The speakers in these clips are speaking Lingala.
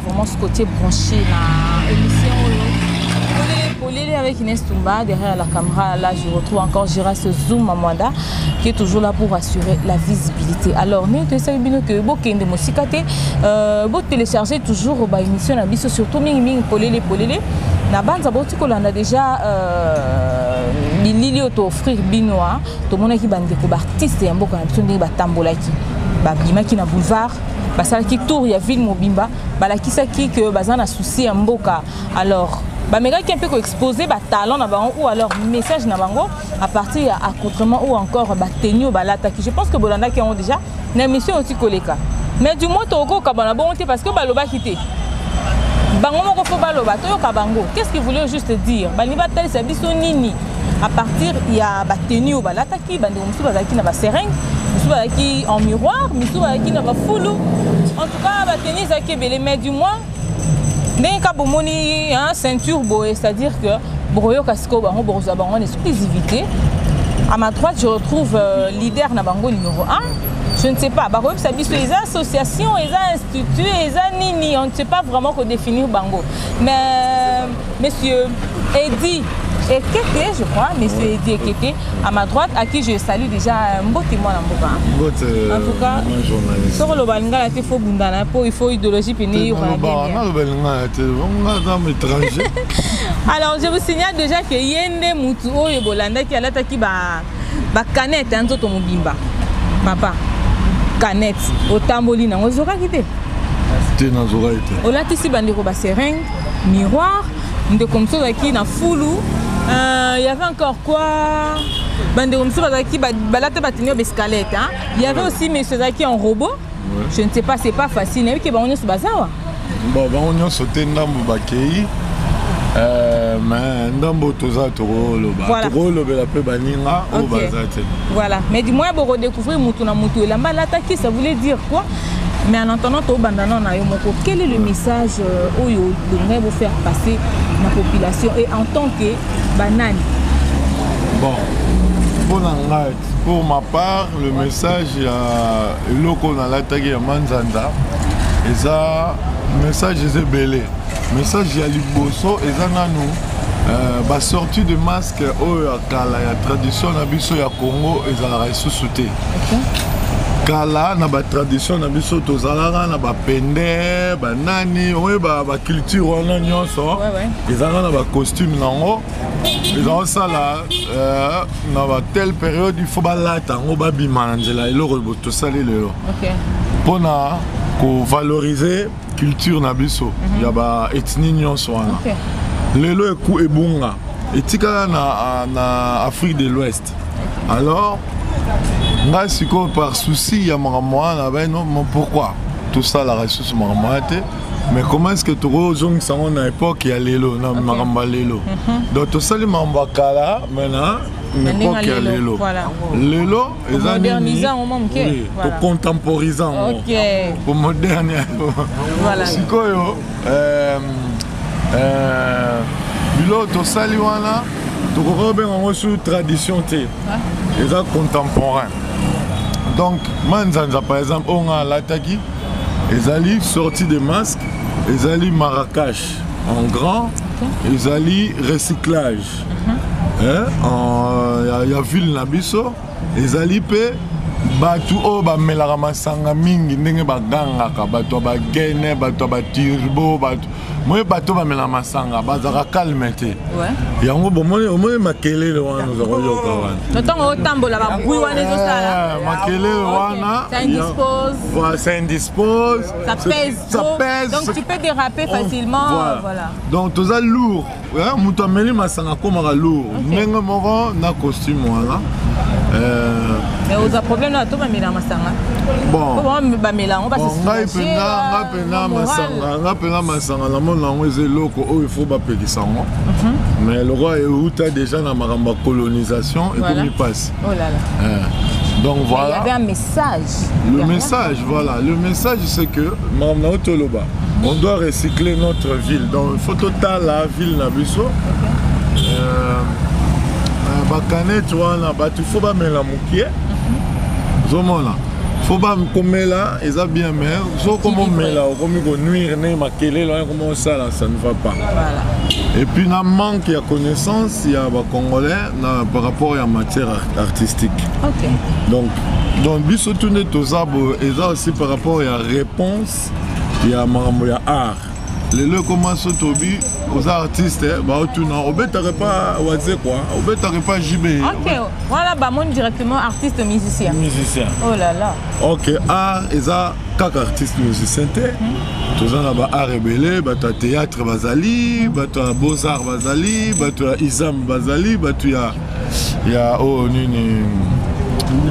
Vraiment ce côté branché dans l'émission avec Inès Toumba derrière la caméra. Là je retrouve encore Gérard Zoom Amanda qui est toujours là pour assurer la visibilité. Alors nous te savons bien que beaucoup de musique vous téléchargez toujours l'émission na biso surtout mingi polele na bande aboti ko landa déjà bilili auto offrir binoa to mona ki bande ko artiste ya mboka na biso ndenge batambolaki babimaki na boulevard basalaki tour ya ville mobimba balakisaki que baza na souci ya mboka. Alors bamekaki un peu ko exposer ba talent na bango ou alors message na bango à partir ya accoutrement ou encore ba tenue balataki. Je pense que bolanda qui ont déjà na mission aussi koleka mais du moins toko ka bana bon parce que baloba kité bango moko fo baloba to yoka bango. Qu'est-ce qu'il voulait juste dire bani batali sa biso nini à partir ya ba tenue balataki bande musu bazaki na ba seringue qui en miroir, mais qui n'a pas foulou. En tout cas, la tennis a été mais du moins, dès qu'il y a une ceinture, c'est-à-dire que Broyo Casco, une exclusivité. À ma droite, je retrouve leader Nabango numéro 1. Je ne sais pas, ça dit les associations, les instituts, les nini, on ne sait pas vraiment quoi définir Bango. Mais monsieur Eddy Ekeke, je crois, monsieur Eddy Ekeke, à ma droite, à qui je salue déjà un beau témoin en Boka. En tout cas, sur le Balinga, il faut Bundana, il faut idéologie pénée. Alors, je vous signale déjà que Yende Moutou et Bolanda qui a l'attaqué canette, un autre Mobimba. Papa, canette, au tambolina, on aura quitté. On a ici bandeko ba seringue, miroir, de comme ça qui na foulou. Il y avait encore quoi? Bandeko ça qui balate batinio escalette. Il y avait aussi monsieur qui en robot. Je ne sais pas, c'est pas facile. Mais qui ba on est sur bazawa. Bon, on est sauté ndambo bakei. Mais ndambo toza toro loba. Toro loba la pe baninga au bazate. Voilà. Mais du moins pour redécouvrir mutu na mutu la malata qui ça voulait dire quoi? Mais en entendant tout bandana na yo moko, quel est le message oyo devrait vous faire passer la population et en tant que banane? Bon, pour ma part, le message il y a loko na lataki ya manzanda et ça message est belé. Message il y a liboso et ça nanu ba sortie de masque oyo kala ya tradition na biso ya Congo et ça la sous-souté. Kala na ba tradition na biso tozalaka na ba pende ba nani oye ba culture wana nyonso ezanga na ba costume nango ezanga sala na ba telle période il faut balata ngo ba bima na nzela eloko to sali lelo pona ko valoriser culture na biso ya ba ethnie nyonso wana lelo eku ebunga etika na Afrique de l'Ouest. Alors là, c'est quoi par souci, il y a non, pourquoi tout ça la ressource mais comment est-ce que tu as on à l'époque il y a l'élo, non, l'élo. Donc tout ça les mambakala maintenant, l'époque il y a l'élo. L'élo, ils ont modernisant au moment pour contemporisant. OK. Pour moderniser. Voilà. C'est quoi bilo tout ça les wana, tu comprends bien on sur tradition té. Ils sont contemporains. Donc, Manzanza par exemple, on a l'attaqué, ezali sortie de masque, ezali Marrakech en grand, ezali recyclage. Il y a ville na biso, ezali pe batu o ba melaka masanga mingi ndenge bagangaka bato ba gene bato ba turbo bato moi bato ba melaka masanga bazaka calme te yango bomone omone makelele wana ozakoyoka wana notongo otambola ba bui wana ezosala makelele wana ça indispose ça pèse donc tu peux déraper facilement voilà donc toza lourd muto ameli masanga komaka lourd ndenge moko na costume wana mais aux problème là tout va mélanger masanga bon ba mélanger on va se nga pena masanga la mona ngo ezeloko o il faut ba pelisa ngo mais le roi est outa déjà na maramba colonisation et comme il passe oh là là donc voilà il y avait un message le message voilà le message c'est que maramba otoloba on doit recycler notre ville donc photo ta la ville na biso bakane tu vois na batu faut ba mela mukie zomona faut ba komela eza bien mais so comment mela comme ko nuire ne makele là comment ça là ça ne va pas voilà et puis na manque ya connaissance il y a ba congolais na par rapport à matière artistique donc biso tourne tozabo eza aussi par rapport à réponse il y a mambo ya art les le commencent tobi aux artistes bah autouna obetare pas waze quoi obetare pas JB OK voilà bah mon directement artiste musicien oh là là OK art eza kaka artiste musicien te tozana ba art rebelle ba théâtre bazali ba beaux arts bazali ba isam bazali ba ya oh nini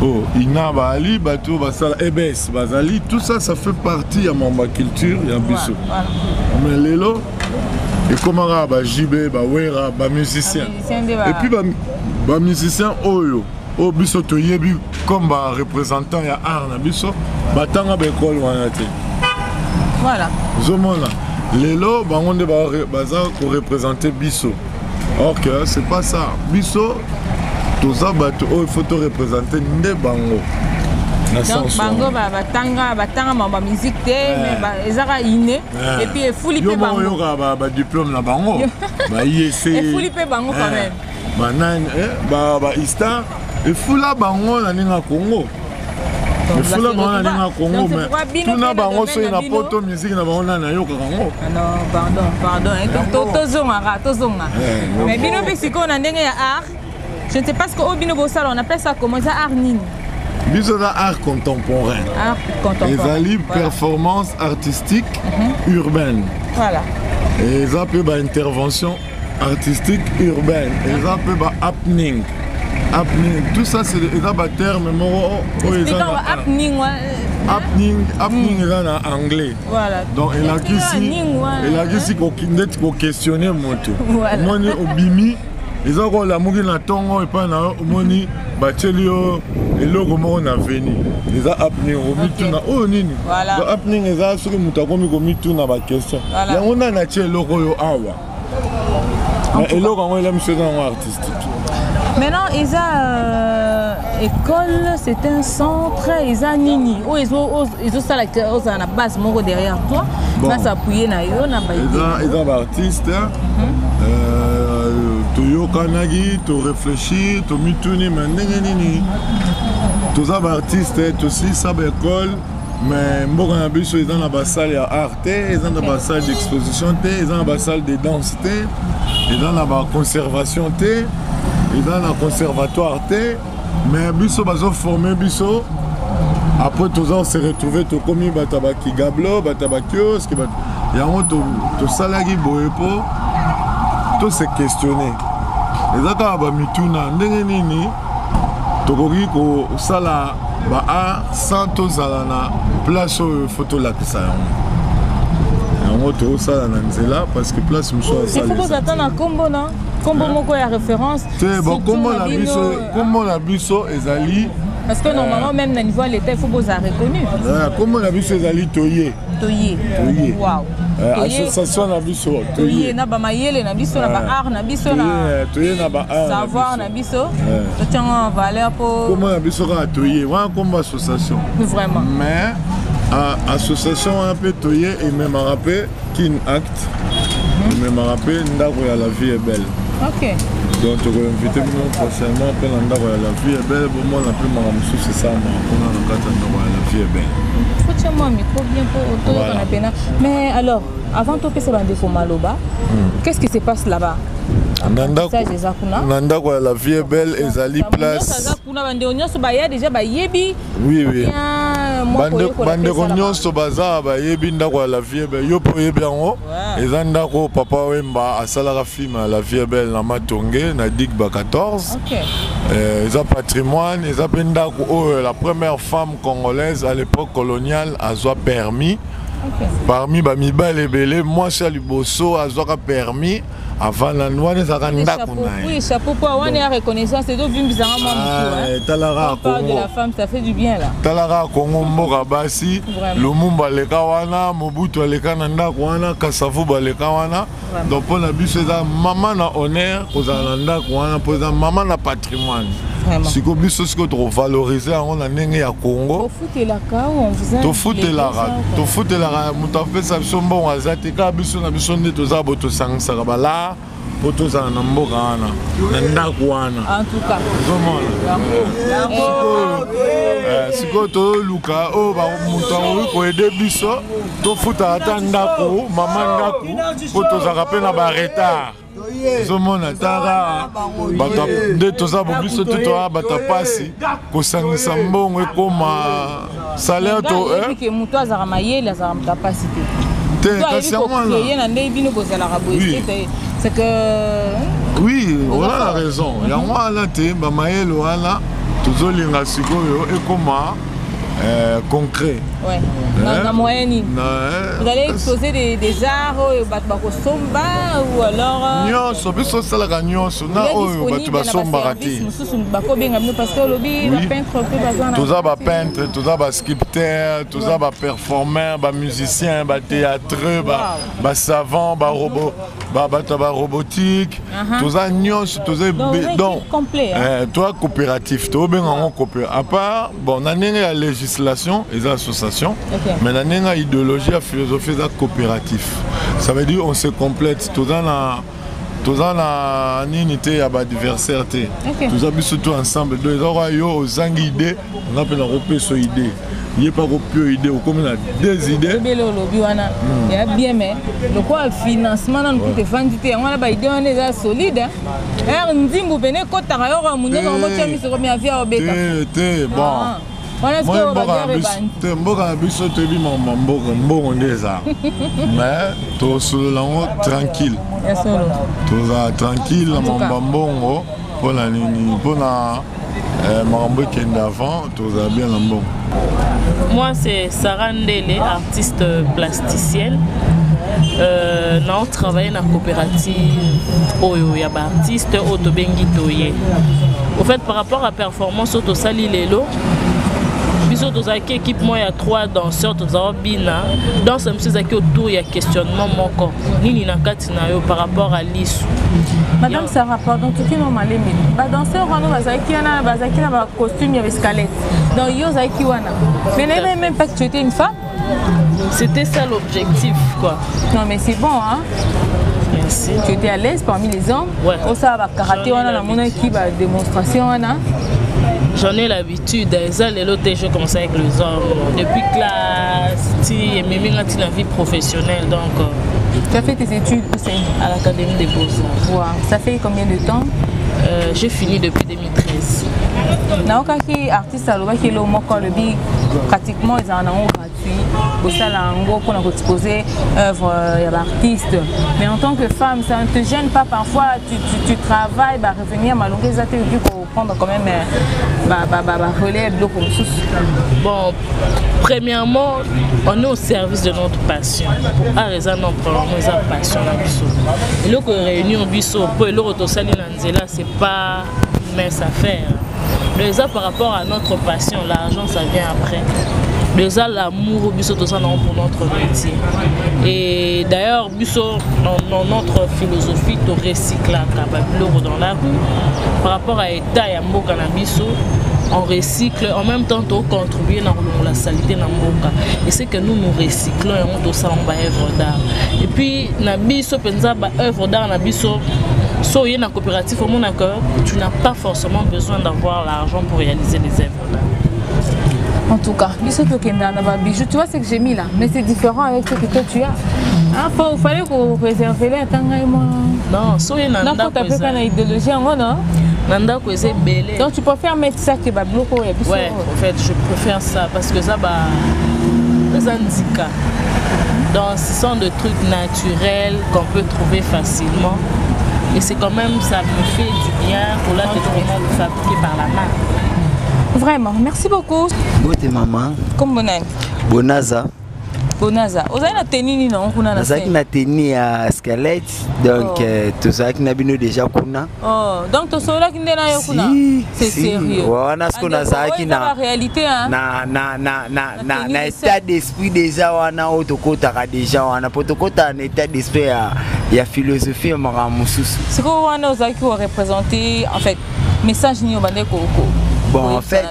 oh inaba ali bato basala EBS bazali tout ça ça fait partie à mon culture ya biso mais lelo et comment ba JB ba wera ba musicien et puis ba musicien oyo o biso to yebi comme ba représentant ya art na biso batanga ba école wana te voilà zomona lelo bango nde baza ko représenter biso OK c'est pas ça biso toza bato il faut te représenter nde bango donc bango batanga ma musique te mais ezaka inné et puis efuli pe bango yo ba diplôme na bango ba IEC efuli pe bango quand même banane ba ista efula bango na ninga Congo efula bango na ninga Congo mais tuna bango so na poto musique na bango na yoka kango non pardon tozonga mais bino pe siko na ndenge ya art je ne sais pas ce qu'au bino bossal on appelle ça comment ça art nini biso da art contemporain ezali performance artistique urbaine voilà et ça peut ba intervention artistique urbaine et ça peut ba happening tout ça c'est des termes happening eza na anglais voilà donc elakisi kokindeti kokestionner moto omoni obimi eza kolamuki na ntongo epai na yo omoni batieli yo eloko moko na veni eza happening omituna oyo nini happening eza soki moto akomi komituna baquestion yango nani atie eloko oyo awa mais eloko yango elamiso eza yango artistique maintenant eza école c'est un centre eza nini oyo ezosala ozala na base moko derrière toi nasa appuye na yo na eza baartiste toyokanaki torefléchir tomituni me ndenge nini toza baartiste tosisa baécole mais mboka na biso eza na basale ya art te eza na basale d'exposition te eza na basale de danse te eza na baconservation te eza na conservatoire te mais biso bazoforme biso après toza se retrouve tokomi bato bakigablo bato bakioske yango tosalaki boye po to se questionner eza kaka bamituna ndenge nini tokoki kosala ba-art sans tozala na place oyo fo tolakisa yango tokosala na nzela parce que place mosusu il faut kozata na nkombo na nkombo moko ya référence te nkombo na biso ezali parce que normalement même na niveau à l'état il faut bozala reconnu nkombo na biso ezali toye wow association na biso toye na bamayele na biso na baart na biso na toye na baart savoir na biso totiango en valeur po nkombo na biso kaka toye wana nkombo association vraiment mais association un peu toyé et même rappelé Kin Act. Même rappelé Ndako ya la vie est belle. Ok. Donc tu vas inviter nous prochainement pour Ndako ya la vie est belle. Pour moi la plus maramoussou c'est ça moi. On a la carte Ndako ya la vie est belle. Faut tiens moi micro bien pour auto qu'on a. Mais alors avant de passer dans des Maloba, qu'est-ce qui se passe là-bas? Ndako ya la vie est belle et Zali place. Oui oui. Bandeko nyonso baza ba yebi ndako ya la vie est belle. Yo po yebi yango. Eza ndako papa Wemba asalaka film la vie est belle na Matonge na Digba 14. OK. Eza patrimoine, eza ndako la première femme congolaise à l'époque coloniale a soit permis. Okay. Parmi bamibale belé, moi je suis Bosso a soit permis. Avant la loi, nous avons un chapeau. Oui, chapeau pour avoir une reconnaissance. C'est donc bizarrement on parle de la femme, ça fait du bien là. Talara Congo Mboka Basi, Lumumba Lekawana, Mobutu Lekananda Kwana, Kasavu Balekawana. Donc pour la bus, c'est maman na honneur, aux Alanda Kwana, pour la maman na patrimoine. Si vous avez trop valorisé en année à Congo, tu foutez la rate. Tu foutez la rate. Tu as fait ça, tu bon à Zatika, tu as besoin de tout ça, tu as Sarabala, tu as Namboka, Nandakwana. En tout cas, si tu as Luka, tu as aider Bisso, tu foutez à Tandako, Maman Daku, tu as rappelé na retard. Zomona tara de toza bobiso tutoa batapasi kosangisa mbongo ekoma salaire to que muto azara mayele azara mutapasi te kasi amana yena ndei bino bozala raboisi c'est que oui on a la raison ya wala te ba mayele wala tozolinga sikoyo ekoma concret. Ouais. Dans la moyenne. Vous allez exposer des arts somba ou alors. Non, ça peut se faire la gagnant. Na oh, tu vas somba raté. Parce que lobby va peintre peu bazana. Tous ça peintre, tous ça sculpteur, tous ça performeur, musicien, théâtreux, savant, robot, robotique. Tous ça nions, tous ça donc complet. Toi coopératif, toi bien en coopératif. À part bon, on a la législation et l'association. Okay. Mais on a idéologie, la philosophie coopératif. Ça veut dire on se complète. Tout dans la unité, il y a des adversaires. Tout ça, surtout ensemble. Donc, il y a des idées, on appelle la repère sur idée. Il n'y a pas de idée, on a des idées. Il y a bien, mais le financement, on peut faire des idées, on a des idées solides. On dit que vous venez quand tu as bon. Mboka biso tebi mbongo ndeza mais to solo tranquille toza tranquille na mbongo pona nini pona marambo kende avant toza bien na mbongo. Moi c'est Sarah Ndele, artiste plasticienne. On travaille dans la coopérative Oyo, il y a des artistes Otobengi Toye. Au fait, par rapport à la performance Otosali Lelo, dans l'équipe, il y a 3 danseurs, dans ce monsieur autour, il y a questionnement par rapport à l'issue. Madame Sarah, pardon, tout qui normal, les danseurs, on a un costume, il y avait squelette. Donc, il y a mais même pas que tu étais une femme. C'était ça l'objectif, quoi. Non, mais c'est bon, hein. Merci. Tu étais à l'aise parmi les hommes. Ouais. Au ça va karaté, on a la équipe à démonstration, J'en ai l'habitude, je commence avec les hommes. Depuis classe, et même dans la vie professionnelle. Donc, tu as fait tes études à l'Académie des Beaux-Arts. Wow. Ça fait combien de temps? J'ai fini depuis 2013. Naoki artiste alobaki lo moko lobi pratiquement ils en ont gratuit au salango pour exposer œuvre d'artiste. Mais en tant que femme, ça ne te gêne pas parfois tu travailles bah revenir malgré ça tu pour prendre quand même relève l'eau comme ça. Bon, premièrement, on est au service de notre passion. Pour raison non prendre notre passion là. Le réunion biso pour le rotosali nanzela c'est pas une mince affaire. Déjà par rapport à notre passion, l'argent ça vient après. Déjà l'amour biso tout ça pour notre métier. Et d'ailleurs biso dans notre philosophie de recyclage dans la rue par rapport à l'état et à mboka na biso on recycle, en même temps on contribue à la saleté dans Moka. Et c'est que nous recyclons et on doit ça en œuvre d'art. Et puis nabiso penza ba œuvre d'art nabiso so y a une coopérative au monde tu n'as pas forcément besoin d'avoir l'argent pour réaliser les œuvres d'art. En tout cas, bijou, tu vois ce que j'ai mis là, mais c'est différent avec ce que toi tu as. Il fallait qu'on réserve les non, so y a une idéologie en non. Donc tu préfères mettre ça que Babloco et puis ouais, en fait, je préfère ça parce que ça va les handicap. Donc ce sont des trucs naturels qu'on peut trouver facilement. Et c'est quand même, ça me fait du bien pour la vraiment fabriquer par la main. Vraiment, merci beaucoup. Bonne maman. Comme bonne Bonaza. Bonaza. Vous avez la tenue non? Vous avez la tenue à squelette. Donc, tout ça qui n'a pas déjà kuna. Oh, donc tout ça qui n'a pas kuna. C'est sérieux. On a ce qu'on a ça qui n'a. La réalité hein. Na état d'esprit déjà on a autre côté déjà on a autre côté un état d'esprit il y a philosophie maramususu. C'est quoi on a qui représenter en fait message ni obande koko. Bon, en fait,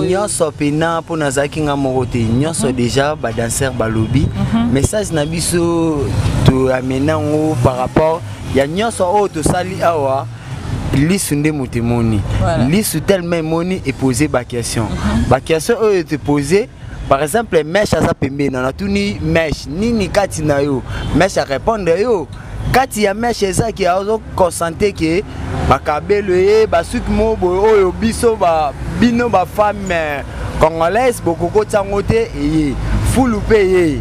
nyonso pena pour nazaki nga morote nyonso déjà ba danseur ba lobby message na biso to amena ngo par rapport ya nyonso o to sali awa lisu nde mutemoni lisu tellement moni et poser ba question ba question o te poser par exemple mesh asa pembe na tuni mesh nini kati na yo mesh a répondre yo kati ya mesh eza ki azo consenté que bakabelo e basuki mobo oyo biso ba bino ba femme congolaise bokoko tsangote e fulu paye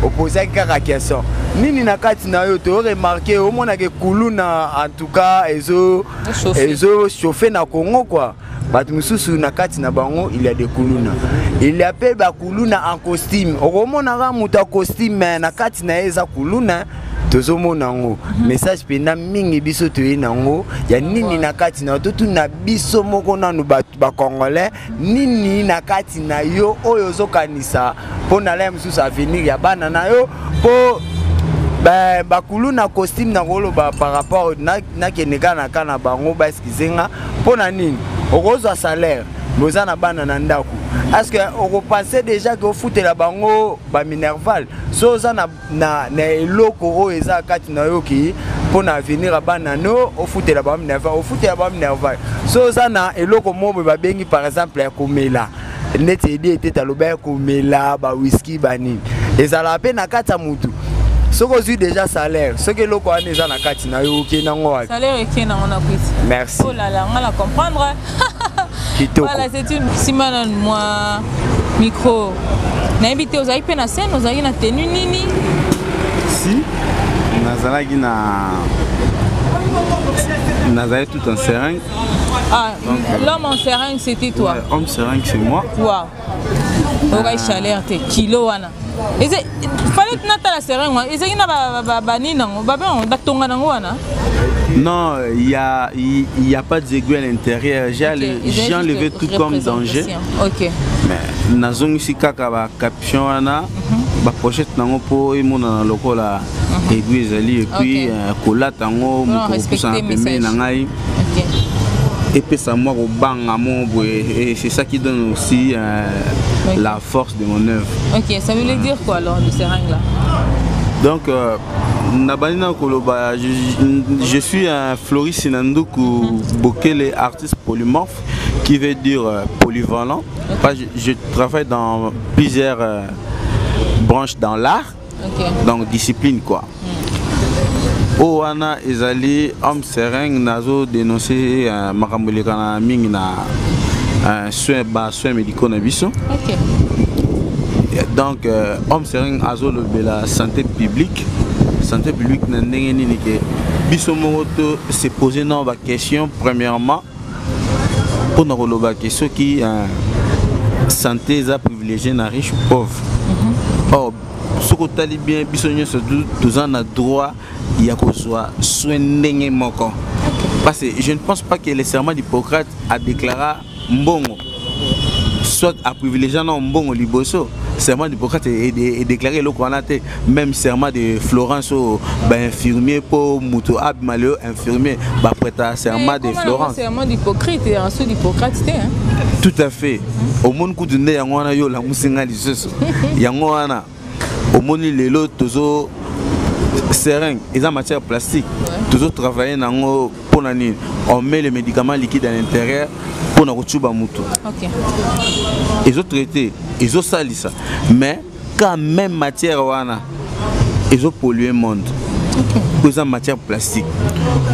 opposé kaka question nini na kati na yo to remarquer au mona ke kuluna en tout cas ezo chauffer na Congo quoi bat mususu na kati na bango il y a des kuluna il y a pe ba kuluna en costume au mona ga muta costume na kati na eza kuluna tozomo nango message pena mingi biso toye nango ya nini na kati na to na biso moko nanu ba congolais nini na kati na yo oyo zokanisa pona la mususu avenir ya bana na yo po ba kuluna costume na rolo ba par rapport na keneka na kana bango ba eskizenga pona nini okozwa salaire bozana bana na ndako. Est-ce que on pensait déjà que au foot la bango ba minerval so za na eloko o eza kati na yoki pour na venir bana no au foot la ba minerval au foot la ba minerval so za na eloko mobo ba bengi par exemple ya komela net aider était à l'obert komela ba whisky bani ezala pe na kata mutu soko zui déjà salaire ce que loko ane za na kati na yoki na ngwa salaire ekena on a kwisi. Merci. Oh là là on va comprendre. Voilà, c'est une simana moi micro. Na invité aux aïpé na scène, aux aïe na tenue nini. Si nazalaki nazalaki tout en seringue. Ah, l'homme en seringue c'était toi. Ouais, homme seringue c'est moi. Waouh. Oga chaleur te kilo wana. Et c'est fallait que nata la seringue. Et c'est ina ba nina ba ben da tonga nango wana. Non, il y a pas d'aiguille à l'intérieur. J'ai enlevé tout comme danger. Ok. Mais nazong ici kaka ba caption ana ba pochette nango po imona loko la aiguille zali et puis kola tango mo ko sa pembe na ngai. OK. Et puis ça moi au banga mon et c'est ça qui donne aussi la force de mon œuvre. OK, ça veut dire quoi alors le seringue là? Donc je suis un Floris Sinandoukou Bokele artiste polymorphe qui veut dire polyvalent. Je travaille dans plusieurs branches dans l'art, donc discipline quoi. Oana Ezali, homme seringue, nazo dénoncé Makambolikana Ming na soins médicaux na biso. OK. Donc, homme seringue azo la santé publique. Santé publique n'a rien ni que bisomoto se poser dans la question premièrement pour nous relever question qui santé est privilégiée na riche ou pauvre. Or ce que tu bien bisonyo se tous en a droit il y a quoi soit soin n'engé moko. Parce que je ne pense pas que le serment d'Hippocrate a déclaré mbongo soit à privilégier non mbongo liboso serment d'Hippocrate est déclaré le Coranate, même serment de Florence au infirmier pour Mouto Abmaleo infirmier prêta serment de Florence. Serment d'Hippocrate et ensuite d'Hippocrate hein. Tout à fait. Au monde coup de nez yango yo la musinga lisoso. Yango wana au monde lelo tozo seringue, ils ont matière plastique. Toujours travailler dans on met les médicaments liquides à l'intérieur pour nous retrouver moutou. OK. Ils ont traité, ils ont sali ça. Mais quand même matière wana, ils ont pollué le monde. Ils ont matière plastique.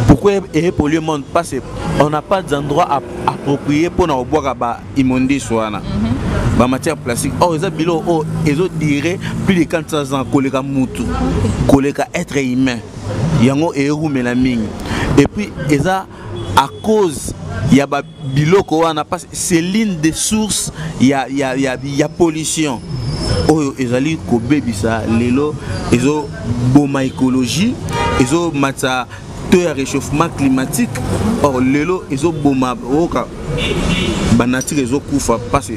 Pourquoi ils ont pollué le monde? Parce qu'on n'a pas d'endroit approprié pour nous boire immondice wana. La matière plastique. Oh, ils ont diré plus de 400 ans collé à moutou, collé à être humain. Yango héros melaming. Et puis ils a à cause il y a biloko wana parce c'est l'une des sources il y a pollution. Oh, ils allaient kobe bisa lelo ils ont boma écologie, ils ont mata réchauffement climatique. Or lelo ils ont boma oka banatir ils ont kufa parce que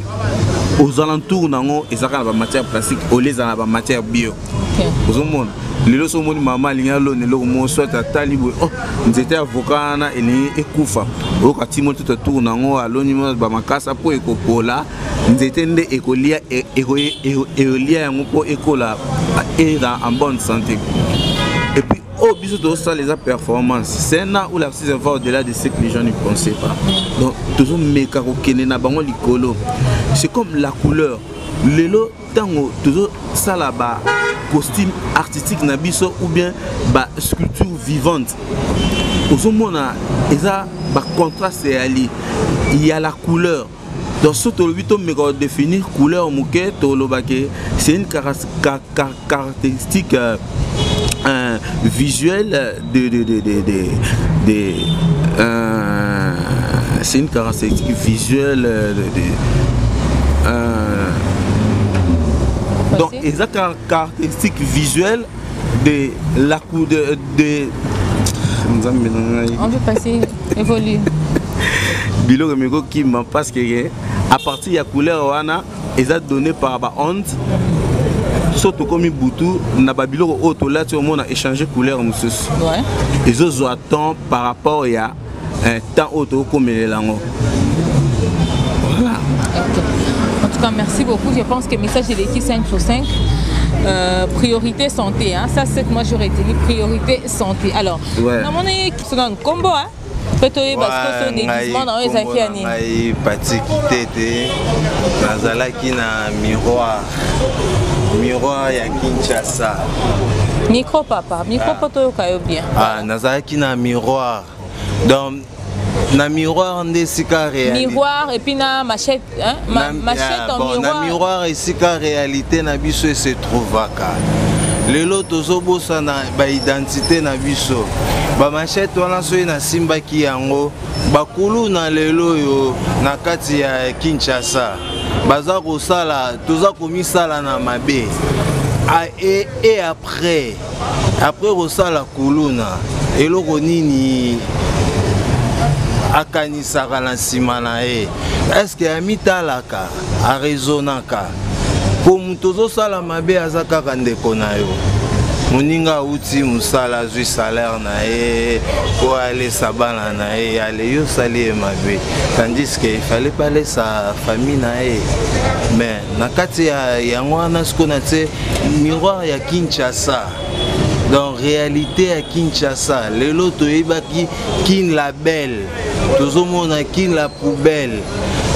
aux alentours nango ils ont la matière plastique au les en la matière bio. Aux monde les lois sont mon maman lignalo ne lo soit à talibo oh nous étions avocats na et kufa au katimo tout autour nango alonimo ba makasa po ekopola nous étions des écoliers éoliens yango po écola et en bonne santé. Et puis au biso de ça les performances c'est un où la petite va au-delà de ce que les gens ne pensaient pas. Donc toujours meka ko kenena bango likolo. C'est comme la couleur lelo tango toujours ça là-bas costume artistique na biso ou bien ba sculpture vivante. Au monde il y a ba contraste ali il y a la couleur. Dans ce tolobito mais quand définir couleur mouké tolobake c'est une caractéristique visuelle c'est une caractéristique visuelle donc ils ont caractéristique visuelle de la couleur de on peut passer évoluer bilo remeko qui m'a parce que à partir de la couleur wana ils ont donné par ba honte surtout comme Boutou na babilo auto là tu au monde a échangé couleur monsieur ouais ils ont attend par rapport à un temps auto comme les langues. Voilà. En tout cas, merci beaucoup. Je pense que le message de l'équipe 5 sur 5, priorité santé. Hein. Ça, c'est que moi j'aurais été dit priorité santé. Alors, dans mon équipe, c'est un combo. Hein. Peut-être parce que c'est un déguisement dans les affaires. Je suis parti na miroir ya Kinshasa. Micro papa, micro poto kayo bien. Ah, nazalaki na miroir. Donc na miroir ndesika réalité. Miroir et puis na machette hein, machette en bon, miroir. Na miroir esika réalité na biso se trouvaka. Lelo tozobosa na ba identité na biso. Ba machette wana soyi na simbaki yango bakulu na lelo yo na kati ya Kinshasa. Baza kosala toza komisala na mabe. Et après kosala kuluna eloko nini akanisaka na nsima na ye eske amitalaka arezonaka po moto ozosala mabe aza kaka ndeko na yo moninga auti mosala azwi salaire na ye po alesa bana na ye ale yo osali ye mabe tandis que ifale pas alesa famille na ye mais na kati ya yango wana siko na te miroir ya Kinshasa. Dans réalité à Kinshasa, les loto ebaki kin la belle, tozomona kin la poubelle.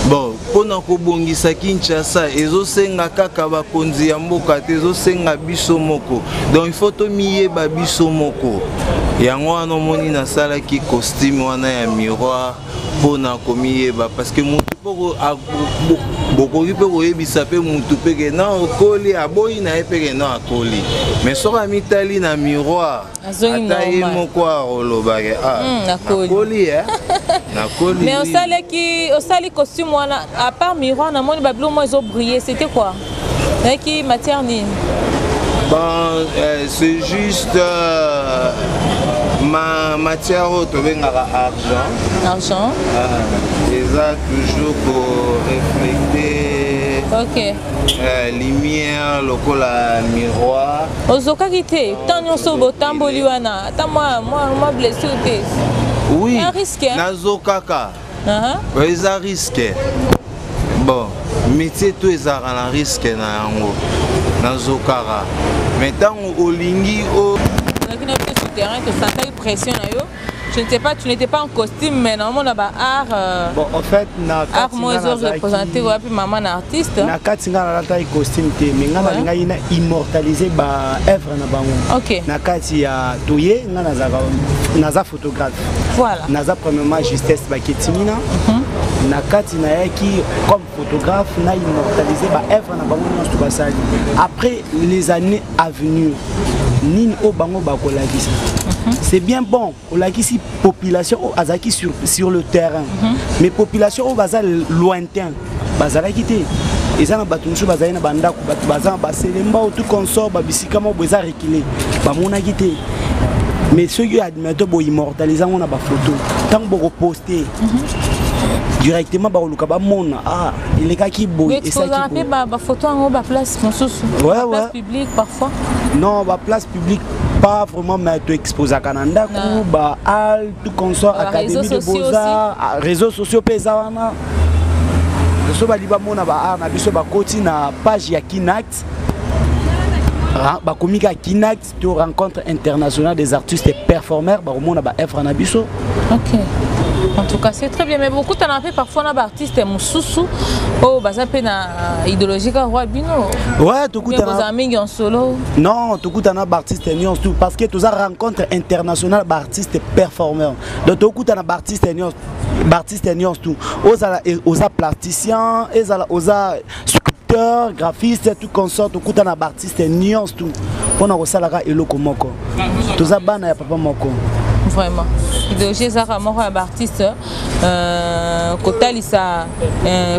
Bon, pona ko bongisa Kinshasa, ezosenga kaka bakonzi ya mboka te, ezosenga biso moko. Donc il faut to miyeba biso moko. Yango wana moni na sala ki costume wana ya miroir pona ko miyeba parce que mutu poko bokoki pe koyebisa pe mutu peke na okoli aboyi na ye peke na akoli mais soka mitali na miroir ata ye moko akolobake nakoli nakoli mais osali costume wana à part miroir na moni babilo mo ezo briller c'était quoi qui matière nini? Bon, c'est juste ma matière haute, argent. Argent. Ils ont toujours pour refléter Ok. Lumière, lokola miroir. Ozoka kite, tant nyonso botamboli wana, tant moi blessé te. Oui. Un risque. Nazokaka. Ils ont risqué. Bon, métier tout est un risque na yango. Nazokara. Maintenant au lingi au. Sur terrain, tu sentais une pression na yo. Je ne sais pas, tu n'étais pas en costume, mais normalement, on a art. Bon, en fait, art, moi, ils ont représenté, ouais, puis maman, artiste. Na katinga na lata costume te, mais nga na nga immortaliser ba œuvre na bango. Ok. Na kati ya toye, nga naza photographe. Voilà. Naza premièrement justesse ba ketimina. Na kati na yaki comme photographe, na immortaliser ba œuvre na bango nyonso basali. Après les années à venir, nini o bango ba kolakisa. C'est bien bon, on a ici population azaki sur le terrain, mais population au bazar lointain, bazar quitté. Et ça na batunchu bazar na banda ku bazar baselemba tout consort babisika mo bazar reculé, ba mona quitté. Mais ceux qui admettent bo immortaliser on a ba photo, tant bo reposter. Directement ba oluka ba mona il est qui boy et ça qui ba photo en ba place mon sous. Place publique parfois. Non, ba place publique pas vraiment mais tu exposes à Canada ou ba al tout consort académie de beaux-arts réseaux sociaux pesawana so ba liba mona ba art na biso ba koti na page ya Kinact ba komika Kinact tu rencontre internationale des artistes et performeurs ba mona ba œuvre na biso. OK. En tout cas, c'est très bien, mais beaucoup t'en as fait parfois un artiste moussoussou oh bah ça peut na idéologique roi bino. Ouais, tout coup t'as amis en solo. Non, tout coup t'en as artiste nions tout parce que tu as rencontre internationale d'artistes performeurs. Donc tout coup t'en as artiste nions tout. Aux plasticiens, aux sculpteurs, graphistes, tout consort, tout coup t'en as artiste nions tout. On a reçu la eloko moko. Tout ça bana ya papa moko. Vraiment. Idéologie Zara moko ya artiste kotalisa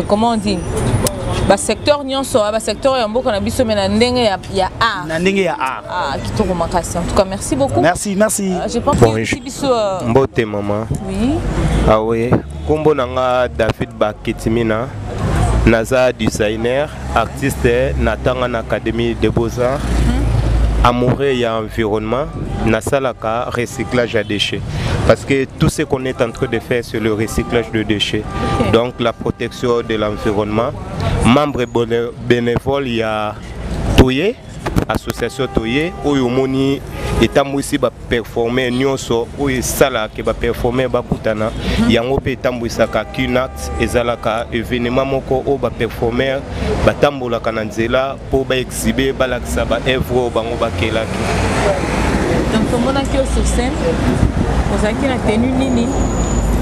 comment on dit ba secteur nyonso ba secteur ya mboka na biso mena ndenge ya art. Na ndenge ya art. Kitoko makasi. En tout cas, merci beaucoup. Merci. Je pense que biso Mbote maman. Oui. Ah oui. Kombo nanga David Baketimina. Naza designer, artiste natanga na Académie des Beaux-Arts. Amoureux et environnement, nasalaka recyclage à déchets. Parce que tout ce qu'on est en train de faire, c'est le recyclage de déchets. Okay. Donc la protection de l'environnement. Membre bénévole, il y a Toye, association Toye, où il étant aussi performer nyonso où sala ke ba performer ba kutana yango pe tambwisa ka Kinact ezalaka événement moko o ba performer ba tambola kana nzela po ba exhiber ba lakisa ba œuvre bango ba kelaki. Donc comment on a sur scène vous avez la tenue nini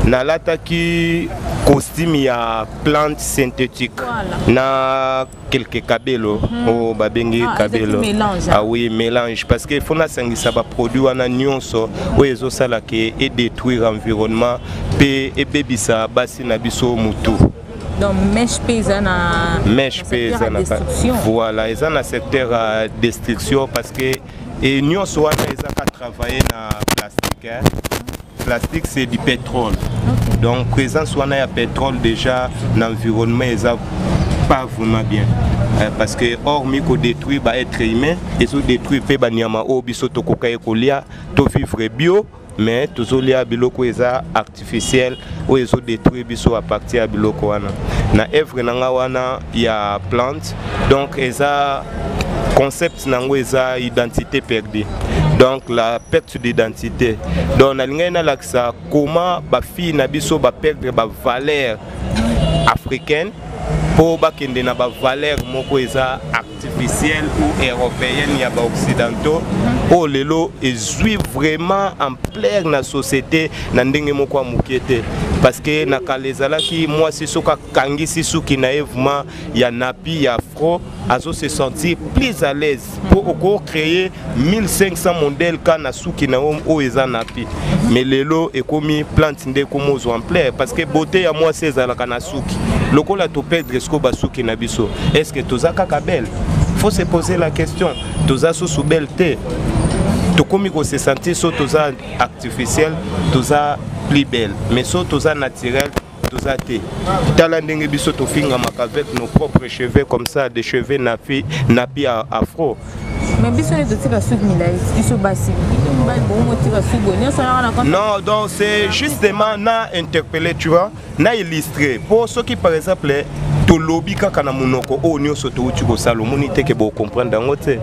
nalataki costume ya plante synthétique. Voilà. Na quelques cabello au babengi cabello. Ah oui, mélange parce que faut na sangisa ba produit wana nyonso o ezo sala ke et détruire l'environnement pe e bebisa basi na biso mutu. Donc mèche paysanne voilà, ils ont un secteur à destruction parce que et nyonso wana ezaka travailler na plastique. Plastique c'est du pétrole. Okay. Donc présence soit na pétrole déjà l'environnement est pas vraiment bien parce que hormis qu'on détruit bah être humain et so détruit pe banyama o biso to koka ekolia to vivre bio mais toujours lia biloko eza artificiel o eso détruit biso à partir de biloko wana na œuvre nanga wana ya plante donc eza concept nango eza identité perdue. Donc la perte d'identité. Donc on a l'ingénieur comment ba fille na biso ba perdre ba valeur africaine pour ba kende na ba valeur moko eza artificielle ou européenne ya ba occidentaux. Oh lelo ezui vraiment en plein na société na ndenge moko mukete parce que na kalezala ki moi si soka kangi si suki na evement ya napi ya afro azo se sentir plus à l'aise pour encore créer 1500 modèles kana suki na o eza napi mais lelo ekomi plante nde komozo en plein parce que beauté ya moi c'est ezala kana suki lokola to perdre esko ba suki na biso est-ce que tozaka ka belle faut se poser la question toza sous belle te to komi ko se sentir so toza artificiel toza plus belle mais so toza naturel tozate tala ndenge biso tofingama avec nos propres cheveux comme ça, des cheveux napi afro. Mais biso les dossiers va suivre Milaïs, biso basi. Non, donc c'est justement na interpellé, tu vois, na illustré. Pour ceux qui par exemple to lobby kaka na monoko o nyoso to uti ko salomoni te ke bo comprendre dango te.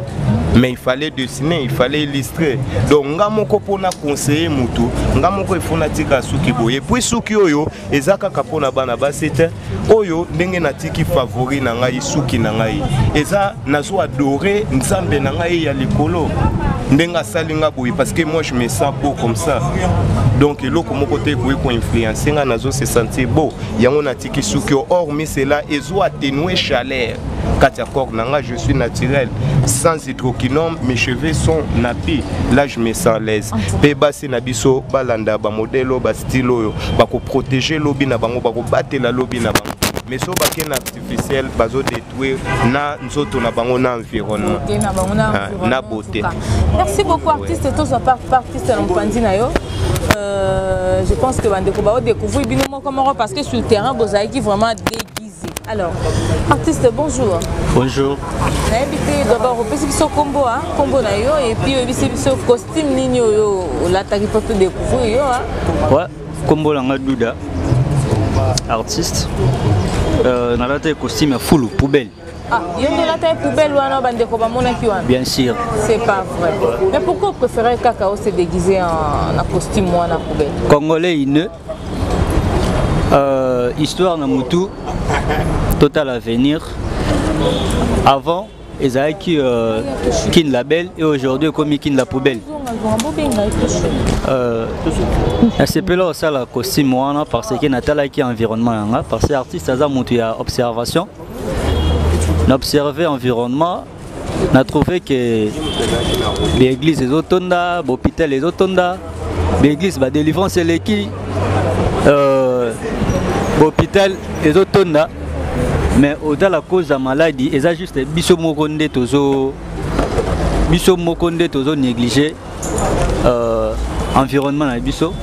Mais il fallait dessiner, il fallait illustrer. Donc nga moko pona conseiller mutu, nga moko ifuna tika suki boye. Puis suki oyo ezaka kapona bana basete oyo ndenge na tiki favori na ngai suki na ngai. Eza nazo adorer nzambe na ngai ya likolo. Ndenga salinga boye parce que moi je me sens beau comme ça. Donc eloko moko te ko influencer nga nazo se sentir beau. Yango na tiki suki hormis cela ezo atténuer chaleur. Katiakor nanga je suis naturel sans hydroquinone, mes cheveux sont napis. Là je me sens à l'aise. Peba si nabiso balanda ba modelo ba stylo ba ko protéger lobby na bango ba ko battre la lobby na bango. Mais so ba ken artificiel bazo détruire na nzoto na bango na environnement. Na beauté. Merci beaucoup artiste tous artiste Lompandi na yo. Je pense que Bandeko ba découvrir binomo comment parce que sur le terrain Bozaï qui vraiment déguisé. Alors, artiste, bonjour. Bonjour. Invité d'abord au petit combo, combo na yo et puis au costume nini yo la tagi pour te découvrir yo. Ouais, combo langa Douda, artiste. Na la taille costume full poubelle. Ah, yo de la taille poubelle ou alors Bandeko ba mona ki wana. Bien sûr. C'est pas vrai. Mais pourquoi vous préférez Kakao se déguiser en costume ou en poubelle? Congolais inné. Histoire na mutu total avenir. Avant ils avaient kin label et aujourd'hui comme kin la poubelle. C'est là ça la costume wana parce que natala qui environnement parce que artiste ça mutu ya observation. N'observer environnement, on a trouvé que l'église est autonda, l'hôpital est autonda, l'église va délivrer c'est l'équipe. L'hôpital est autonome, mais au-delà de la cause de la maladie, il y a juste biso mokonde tozo négligé environnement na biso.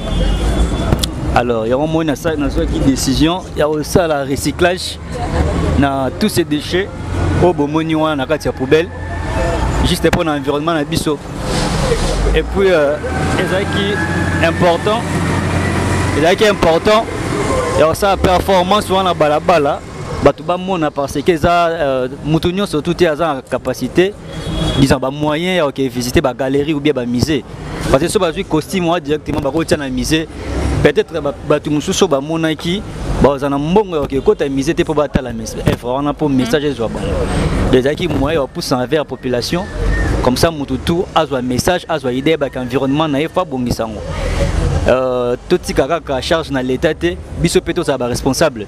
Alors il y a une décision, il y a aussi le recyclage na tous ces déchets au bomoni wana na kati ya poubelle juste pour l'environnement na biso. Et puis important il y a aussi la performance wana balabala batu ba mona parce que ça mutunyo surtout il y a la capacité disons ba moyen ya visiter ba galerie ou bien ba musée parce que so ba costume directement ba ko tana musée peut-être batu mususu ba mona ki bazana mbongo ya kota musée te po batala œuvre pour message ezwa ba les aki moyen pour envers la population comme ça mututu azwa message azwa idée ba environnement na efa bongisango tout ce qui a charge dans l'état biso peto ça ba responsable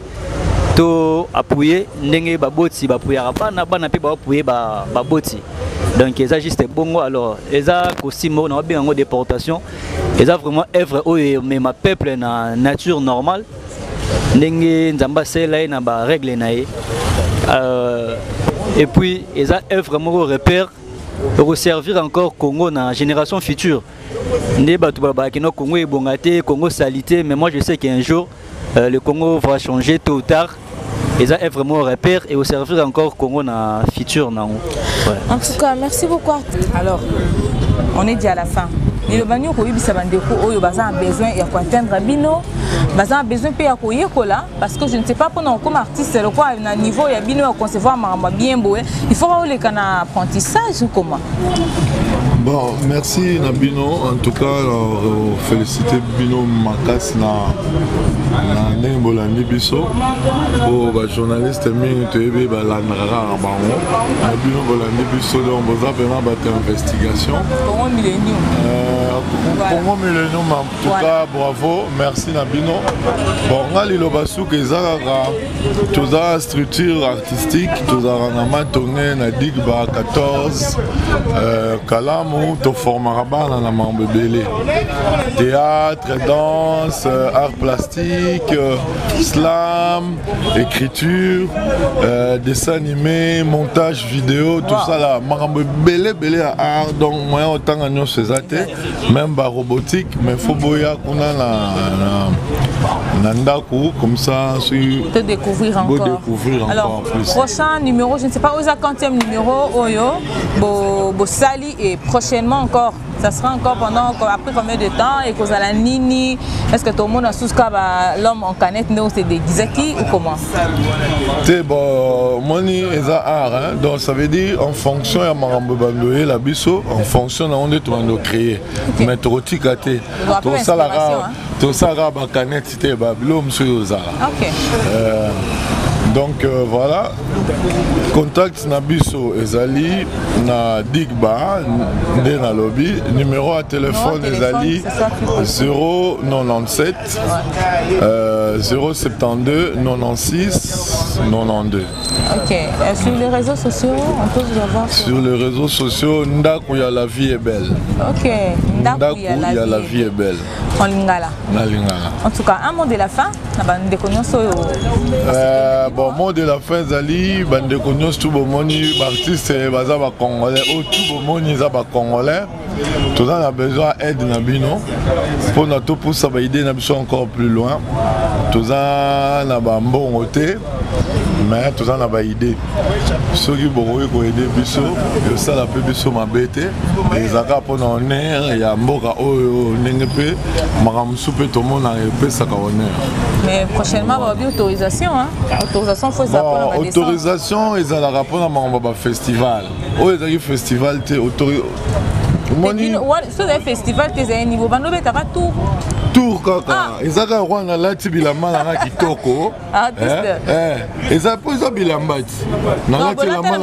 to appuyer ndenge ba boti ba appuyer bana pe ba appuyer ba boti donc ça juste bongo alors ça costume on a bien en déportation et ça vraiment œuvre mais ma peuple na nature normale ndenge nzamba sela na ba règle na et puis ça œuvre vraiment repère pour servir encore Congo na génération future. Congo est bongaté, Congo salité, mais moi je sais qu'un jour le Congo va changer tôt ou tard. Et ça est vraiment un repère et au servir encore Congo na futur. Ouais. En tout cas, merci beaucoup. Alors, on est déjà à la fin. Et le banyo ko yibisa bandeko oyo baza besoin ya ko atteindre bino, baza besoin pe ya ko yekola parce que je ne sais pas pendant comme artiste le quoi na niveau ya bino ya concevoir maramba bien beau, il faut avoir le kana apprentissage ou comment. Bon, merci Nabino. En tout cas, féliciter Bino Makas na Nembolandi Biso. Pour les journalistes, Minute ba Landrara Bango. Nabino Bolandi Biso, donc vous avez une investigation. Congo Millennium. Congo Millennium, en tout cas, bravo. Merci Nabino. Bon, on a l'Ilobasou qui est toute la structure artistique, toute la tournée na Digba 14, Kalam. To formera na mambe belé théâtre, danse, art plastique, slam, écriture, dessin animé, montage vidéo, tout ça là mambe belé à art donc moi autant agnon ces athées même la robotique, mais il faut boire qu'on a Nandaku, comme ça, te découvrir encore. Alors, plus. Prochain numéro, je ne sais pas, au 50e numéro, Oyo, Sali, et prochainement encore, ça sera encore après combien de temps, et que la Nini, est-ce que tout le monde a sous l'homme en canette, nous c'est des Gizaki ou comment? C'est bon, moni est art, donc ça veut dire en fonction de Marambo Bandoé, la bisso, en fonction de on est tout créé. Mais trop ticate, tout ça la canette, c'était l'homme sur les arts. Donc voilà, contact Nabiso Ezali na Digba na lobby, numéro à téléphone Ezali 097 072 96 92. Ok, sur les réseaux sociaux, on peut vous avoir sur les réseaux sociaux, Ndaku ya la vie est belle. Ok, Ndaku ya la vie est belle. En Lingala. En tout cas, un mot de la fin, bon, mot de la fin, Zali, bande cognos tout le monde, artiste, bazaba congolais, tout le monde est congolais. Tout le monde a besoin d'aide Nabino pour notre pour ça va aider Nabiso encore plus loin. Tout le monde a bon côté, mais tout le monde a une idée. Ceux qui vont aider Biso, ça la peut Biso m'embêter. Les agents pour nos nerfs, il y a Mboka au Nengepe, Maram Soupe, tout le monde a épée ça honneur. Mais prochainement, il va y avoir autorisation. Autorisation, il faut savoir. Autorisation, ils ont la rapport à mon festival. Oh, ils ont un festival, sur les festivals, tu as un niveau. Tu as tout. Tour kaka. Ezaka rwanda lati bilamba na kitoko. Eza poza bilamba ti. Na lati bilamba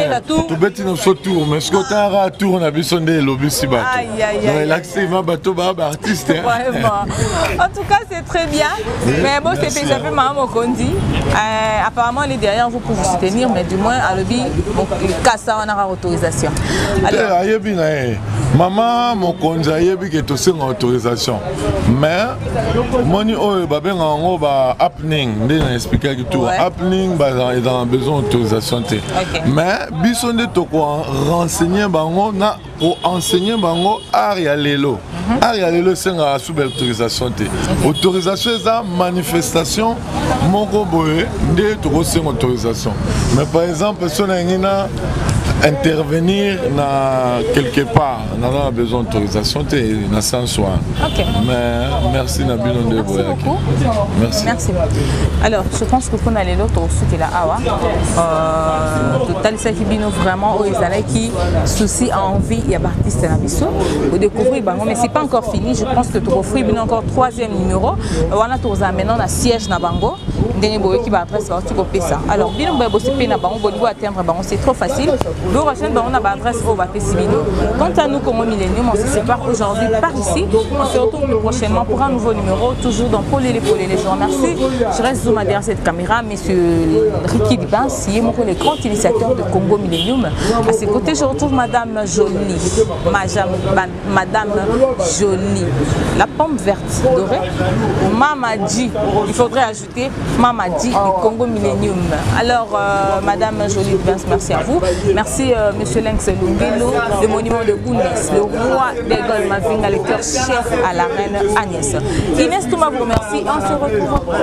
na tu beti na so tour mais ce que ta tour na biso nde lobisi bato. Non relaxé va bato ba artiste. En tout cas, c'est très bien. Mais bon, c'est déjà fait maman Kondi. Apparemment les derrière vous pour vous soutenir mais du moins à lobby bon kasa on a autorisation. Alors ayebi na maman Mokonzi ayebi que to senga autorisation. Mais moni oyo babenga ngo ba happening nde na expliquer que tout happening ba ils ont besoin d'autorisation té. Mais biso nde to ko renseigner bango na pour enseigner bango art ya lelo. Art ya lelo senga sous autorisation té. Autorisation ça manifestation moko boye nde to ko senga autorisation. Mais par exemple si on a ngina intervenir na quelque part, on a besoin d'autorisation, na sans soin. Mais merci Nabino de Boyaki. Merci. Alors, je pense que pour aller l'autre aussi là, total ça qui bino vraiment aux qui souci envie il y a artiste Nabiso pour découvrir mais c'est pas encore fini. Je pense que tu offrir bien encore 3e numéro. On a tous maintenant na siège na bango. Dernier boy qui va après ça tu copier ça. Alors bien on va bosser na bango pour atteindre bango c'est trop facile. Le prochain on a l'adresse au va Sibino. Quant à nous comme Millennium on se sépare aujourd'hui par ici. On se retrouve prochainement pour un nouveau numéro toujours dans Paul et les je vous remercie. Je reste zoom derrière cette caméra monsieur Ricky Dibans qui est mon le grand initiateur de Congo Millennium. À ses côtés je retrouve madame Jolie. Madame Jolie. La pomme verte dorée. Mamadi. Il faudrait ajouter Mamadi du Congo Millennium. Alors madame Jolie Dibans, merci à vous. Merci monsieur Lenx Lungelo, le monument de Gounès, le roi des Gaules Mavinga, le cœur cher à la reine Agnès. Inès Touma vous remercie. On se retrouve.